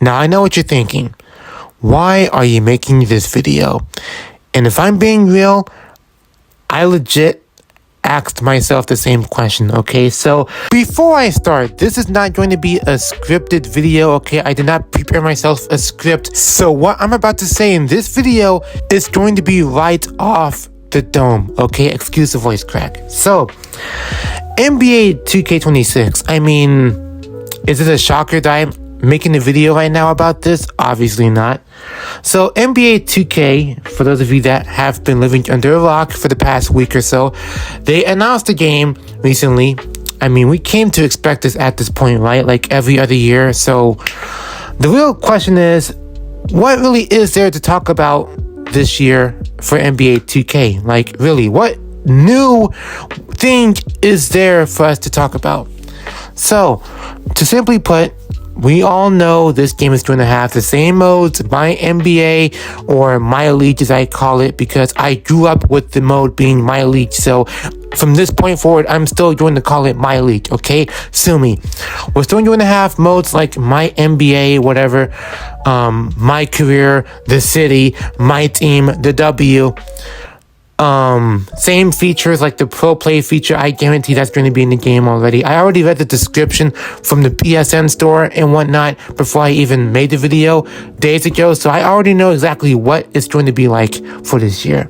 Now I know what you're thinking. Why are you making this video? And if I'm being real, I legit asked myself the same question, okay? So before I start, this is not going to be a scripted video, okay? I did not prepare myself a script. So what I'm about to say in this video is going to be right off the dome, okay? Excuse the voice crack. So, NBA 2K26, I mean, is it a shocker that I'm making a video right now about this? Obviously not. So NBA 2K, for those of you that have been living under a rock for the past week or so, they announced a game recently. I mean, we came to expect this at this point, right? Like every other year. So the real question is, what really is there to talk about this year for NBA 2K? Like, really, what new thing is there for us to talk about? So, to simply put, we all know this game is going to have the same modes, My NBA or My League as I call it, because I grew up with the mode being My League. So from this point forward, I'm still going to call it My League, okay? Sue me. We're still going to have modes like My NBA, whatever, My Career, The City, My Team, The W. Same features like the Pro Play feature. I guarantee that's going to be in the game already. I already read the description from the PSN store and whatnot before I even made the video days ago, so I already know exactly what it's going to be like for this year.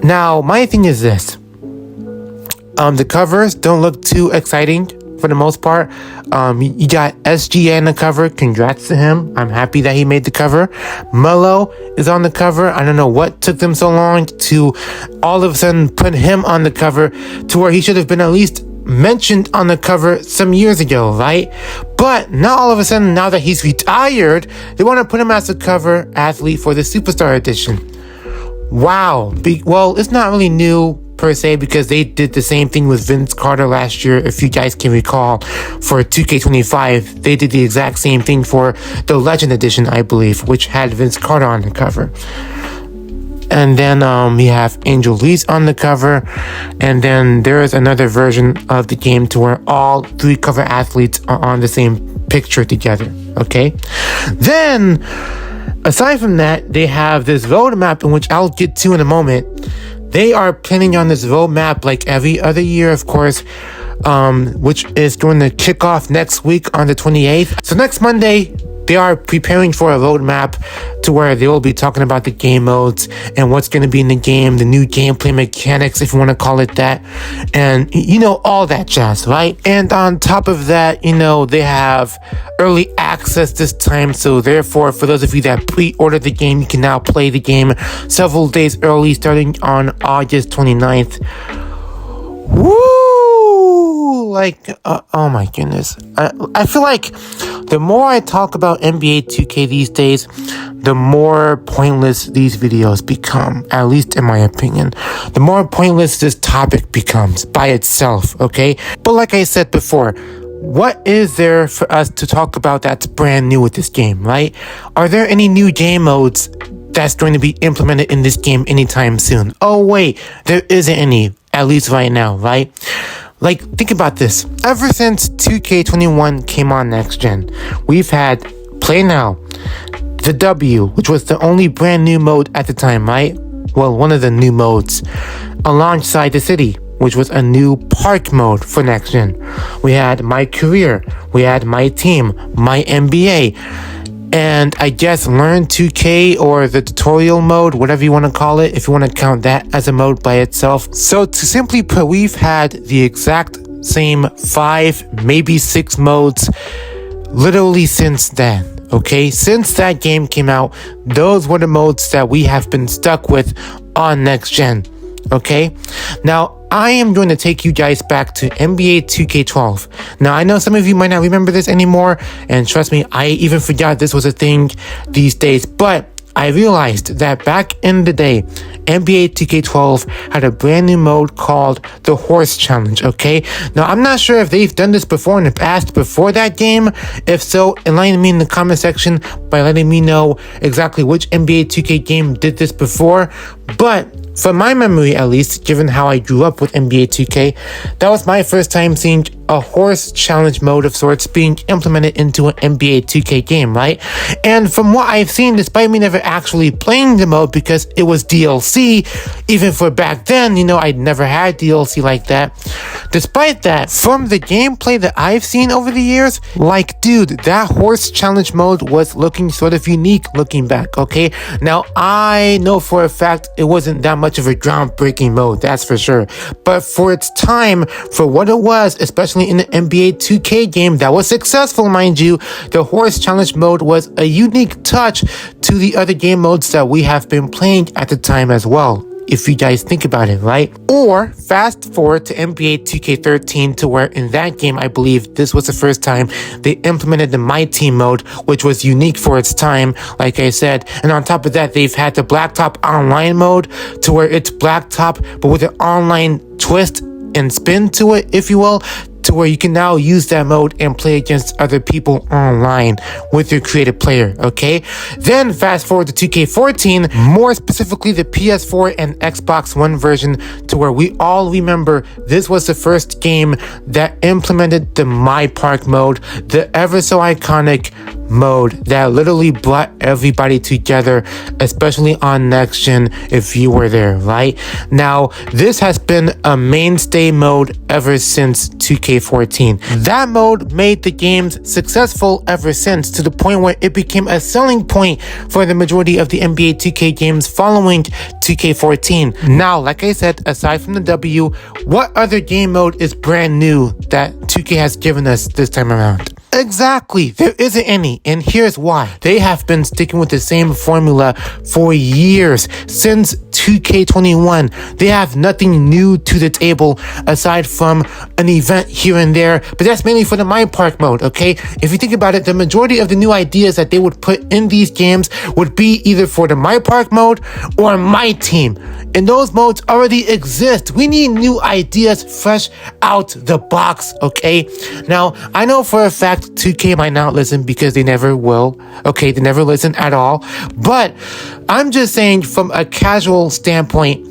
Now, my thing is this. The covers don't look too exciting for the most part. You got SGA on the cover. Congrats to him. I'm happy that he made the cover. Melo is on the cover. I don't know what took them so long to all of a sudden put him on the cover, to where he should have been at least mentioned on the cover some years ago, right? But now all of a sudden, now that he's retired, they want to put him as a cover athlete for the Superstar Edition. Wow. Well, it's not really new per se, because they did the same thing with Vince Carter last year. If you guys can recall, for 2K25, they did the exact same thing for the Legend Edition, I believe, which had Vince Carter on the cover. And then we have Angel Reese on the cover, and then there is another version of the game to where all three cover athletes are on the same picture together, okay? Then, aside from that, they have this roadmap, in which I'll get to in a moment. They are planning on this roadmap like every other year, of course, which is going to kick off next week on the 28th. So next Monday, they are preparing for a roadmap to where they will be talking about the game modes and what's going to be in the game, the new gameplay mechanics, if you want to call it that, and, you know, all that jazz, right? And on top of that, you know, they have early access this time, so therefore, for those of you that pre-ordered the game, you can now play the game several days early, starting on August 29th. Woo! Like, oh my goodness. I feel like the more I talk about NBA 2K these days, the more pointless these videos become, at least in my opinion. The more pointless this topic becomes by itself, okay? But like I said before, what is there for us to talk about that's brand new with this game, right? Are there any new game modes that's going to be implemented in this game anytime soon? Oh wait, there isn't any, at least right now, right? Like, think about this. Ever since 2K21 came on next gen, we've had Play Now, the W, which was the only brand new mode at the time, right? Well, one of the new modes, alongside the City, which was a new park mode for next gen. We had My Career, we had My Team, My NBA, and I guess Learn 2K, or the tutorial mode, whatever you want to call it, if you want to count that as a mode by itself. So to simply put, we've had the exact same 5, maybe 6 modes literally since then, okay? Since that game came out, those were the modes that we have been stuck with on next gen, okay? Now, I am going to take you guys back to NBA 2K12. Now, I know some of you might not remember this anymore, and trust me, I even forgot this was a thing these days, but I realized that back in the day, NBA 2K12 had a brand new mode called the Horse Challenge, okay? Now, I'm not sure if they've done this before in the past before that game. If so, enlighten me in the comment section by letting me know exactly which NBA 2K game did this before. But from my memory, at least, given how I grew up with NBA 2K, that was my first time seeing a horse challenge mode of sorts being implemented into an NBA 2K game, right? And from what I've seen, despite me never actually playing the mode because it was DLC, even for back then, I'd never had DLC like that. Despite that, from the gameplay that I've seen over the years, dude, that horse challenge mode was looking sort of unique looking back, okay? Now, I know for a fact it wasn't that much of a groundbreaking mode, that's for sure. But for its time, for what it was, especially in the NBA 2K game that was successful, mind you, the horse challenge mode was a unique touch to the other game modes that we have been playing at the time as well, if you guys think about it, right? Or fast forward to NBA 2K13 to where in that game, I believe this was the first time they implemented the My Team mode, which was unique for its time, like I said. And on top of that, they've had the Blacktop Online mode to where it's Blacktop, but with an online twist and spin to it, if you will, to where you can now use that mode and play against other people online with your creative player, okay? Then fast forward to 2K14, more specifically the PS4 and Xbox One version, to where we all remember this was the first game that implemented the My Park mode, the ever so iconic mode that literally brought everybody together, especially on next gen if you were there, right? Now, this has been a mainstay mode ever since 2K14. That mode made the games successful ever since, to the point where it became a selling point for the majority of the NBA 2K games following 2K14. Now, like I said, aside from the W, what other game mode is brand new that 2K has given us this time around? Exactly, there isn't any, and here's why. They have been sticking with the same formula for years, since 2K21. They have nothing new to the table aside from an event here and there, but that's mainly for the My Park mode, okay? If you think about it, the majority of the new ideas that they would put in these games would be either for the My Park mode or My Team, and those modes already exist. We need new ideas fresh out the box, okay? Now, I know for a fact 2K might not listen because they never will, okay? They never listen at all, but I'm just saying from a casual standpoint,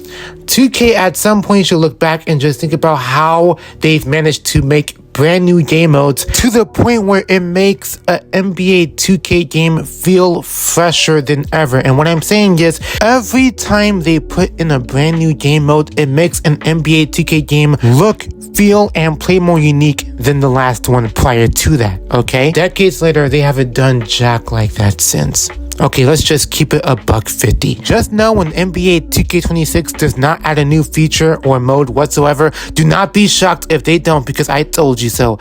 2K at some point should look back and just think about how they've managed to make brand new game modes to the point where it makes a NBA 2K game feel fresher than ever. And what I'm saying is, every time they put in a brand new game mode, it makes an NBA 2K game look, feel, and play more unique than the last one prior to that, okay? Decades later, they haven't done jack like that since. Okay, let's just keep it $150. Just know when NBA 2K26 does not add a new feature or mode whatsoever, do not be shocked if they don't, because I told you so.